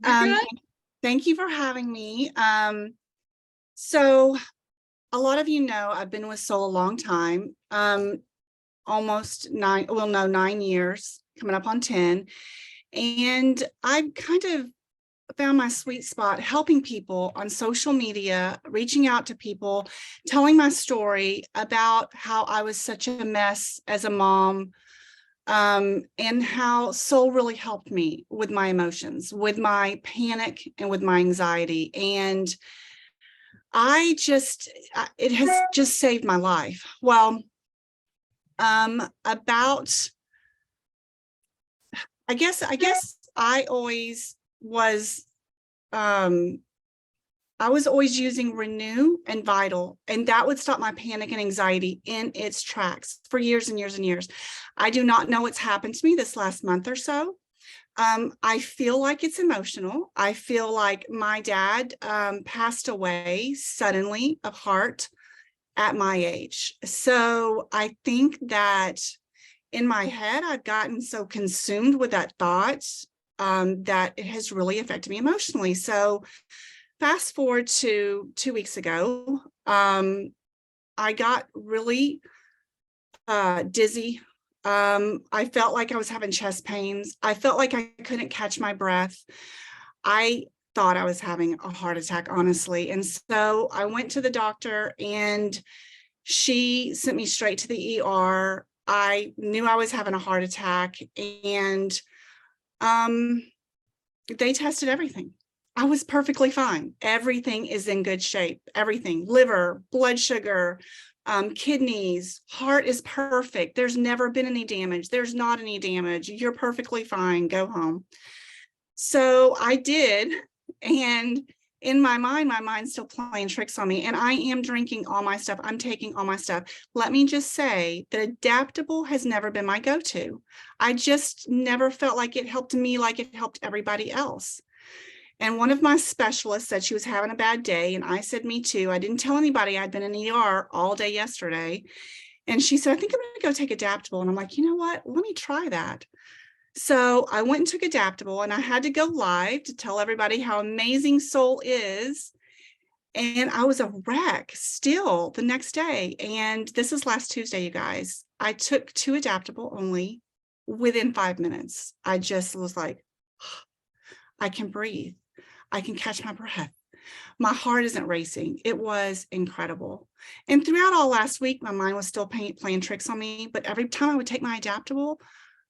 You're Um, good. Thank you for having me. So a lot of you know I've been with Soul a long time, almost nine, well, no, 9 years, coming up on 10. And I've kind of found my sweet spot helping people on social media, reaching out to people, telling my story about how I was such a mess as a mom, and how Soul really helped me with my emotions, with my panic, and with my anxiety. And it has just saved my life. Well, about, I guess I always was, um, I was always using Renew and Vital, and that would stop my panic and anxiety in its tracks for years and years and years. I do not know what's happened to me this last month or so. I feel like it's emotional. I feel like my dad passed away suddenly of heart at my age. So I think that in my head, I've gotten so consumed with that thought that it has really affected me emotionally. So fast forward to 2 weeks ago, I got really dizzy. I felt like I was having chest pains. I felt like I couldn't catch my breath. I thought I was having a heart attack, honestly. And so I went to the doctor and she sent me straight to the ER. I knew I was having a heart attack, and um, they tested everything. I was perfectly fine. Everything is in good shape. Everything, liver, blood sugar, kidneys, heart is perfect. There's never been any damage. There's not any damage. You're perfectly fine. Go home. So I did. And in my mind's still playing tricks on me. And I am drinking all my stuff. I'm taking all my stuff. Let me just say that Adaptable has never been my go-to. I just never felt like it helped me like it helped everybody else. And one of my specialists said she was having a bad day. And I said, me too. I didn't tell anybody I'd been in ER all day yesterday. And she said, I think I'm going to go take Adaptable. And I'm like, you know what? Let me try that. So I went and took Adaptable, and I had to go live to tell everybody how amazing Soul is. And I was a wreck still the next day. And this is last Tuesday, you guys. I took 2 Adaptable only within 5 minutes. I just was like, I can breathe. I can catch my breath. My heart isn't racing. It was incredible. And throughout all last week, my mind was still playing tricks on me. But every time I would take my Adaptable,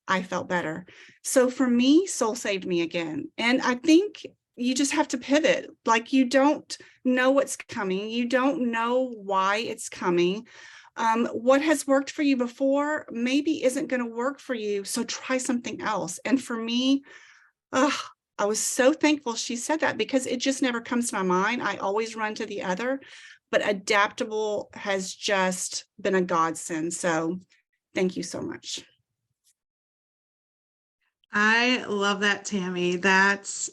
I felt better. So for me, Soul saved me again. And I think you just have to pivot. Like, you don't know what's coming. You don't know why it's coming. What has worked for you before maybe isn't going to work for you. So try something else. And for me, I was so thankful she said that, because it just never comes to my mind. I always run to the other, but Adaptable has just been a godsend. So thank you so much. I love that, Tammie. That's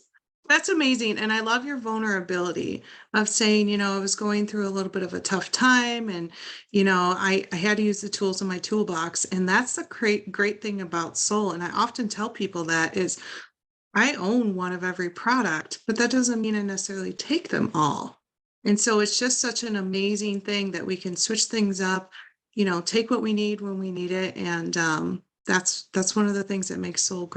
amazing. And I love your vulnerability of saying, I was going through a little bit of a tough time and, I had to use the tools in my toolbox. And that's the great thing about Soul. And I often tell people that is I own one of every product, but that doesn't mean I necessarily take them all. And so it's just such an amazing thing that we can switch things up, take what we need when we need it. And that's one of the things that makes Soul great.